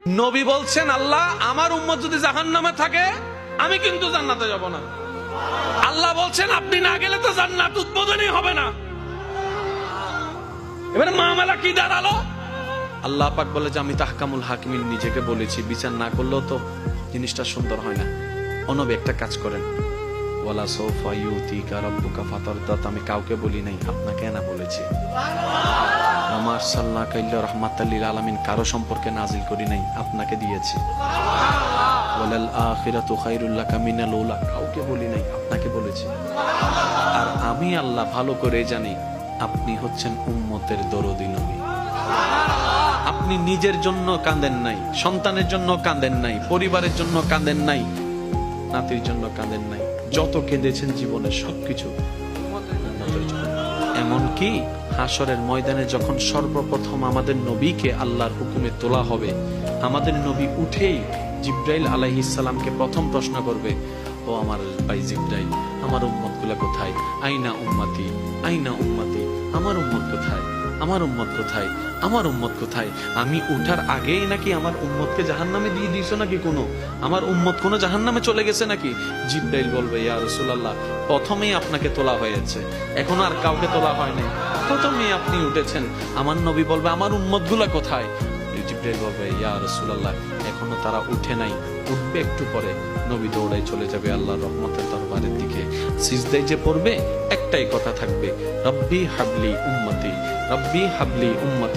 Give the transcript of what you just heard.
নবী বলছেন, আল্লাহ আমার উম্মত যদি জাহান্নামে থাকে আমি কিন্তু জান্নাতে যাব না। আল্লাহ বলছেন আপনি না গেলে তো জান্নাত উদ্বোধনই হবে না। এবারে মামলা কি দাঁড়ালো? আল্লাহ পাক বলে যে আমি তাহকামুল হাকিমিন নিজেকে বলেছি, বিচার না করলেও তো জিনিসটা সুন্দর হয় না। অনবী একটা কাজ করেন, ওয়ালা সাউফা ইউতিকা রাব্বুকা ফাতারদা, আমি কাউকে বলি নাই, আপনাকে না বলেছি। আমা আরসালনাকা ইল্লা রাহমাতাল লিল আলামিন, কারো সম্পর্কে নাজিল করি নাই, আপনাকে দিয়েছি। ওয়ালাল আখিরাতু খায়রুল লাকা মিনাল উলা, কাউকে বলি নাই, আপনাকে বলেছি। আর আমি আল্লাহ ভালো করে জানি আপনি হচ্ছেন উম্মতের দরদী নবী। আপনি নিজের জন্য কাঁদেন নাই, সন্তানের জন্য কাঁদেন নাই, পরিবারের জন্য কাঁদেন নাই, নাতির জন্য কাঁদেন নাই, যত কেঁদেছেন জীবনে সবকিছু উম্মতের জন্য। এমনকি হাসরের ময়দানে যখন সর্বপ্রথম আমাদের নবীকে আল্লাহর হুকুমে তোলা হবে, আমাদের নবী উঠেই জিব্রাইল আলাইহিস সালামকে প্রথম প্রশ্ন করবে, ও আমার ভাই জিব্রাইল, আমার উম্মত গুলা কোথায়? আইনা উম্মতি, আইনা উম্মতি, আমার উম্মত কোথায়? আমার উম্মত কোথায়? আমার উম্মত কোথায়? আমি উঠার আগেই নাকি আমার উম্মতকে জাহান্নামে দিয়ে দিয়েছো নাকি? কোনো আমার উম্মত কোনো জাহান্নামে চলে গেছে নাকি? জিব্রাইল বলবে, ইয়া রাসূলুল্লাহ, প্রথমেই আপনাকে তোলা হয়েছে, এখন আর কাউকে তোলা হয় নাই, প্রথমেই আপনি উঠেছেন। আমার নবী বলবে, আমার উম্মত গুলা কোথায়? জিব্রাইল বলবে, ইয়া রাসূলুল্লাহ, এখনো তারা উঠে নাই, উঠবে একটু পরে। নবী দৌড়াই চলে যাবে আল্লাহর রহমতের দরবারের দিকে। সিজদায় যে পড়বে একটাই কথা থাকবে, রব্বি হাবলি উম্মতি, রব্বি হাবলি উম্মতি।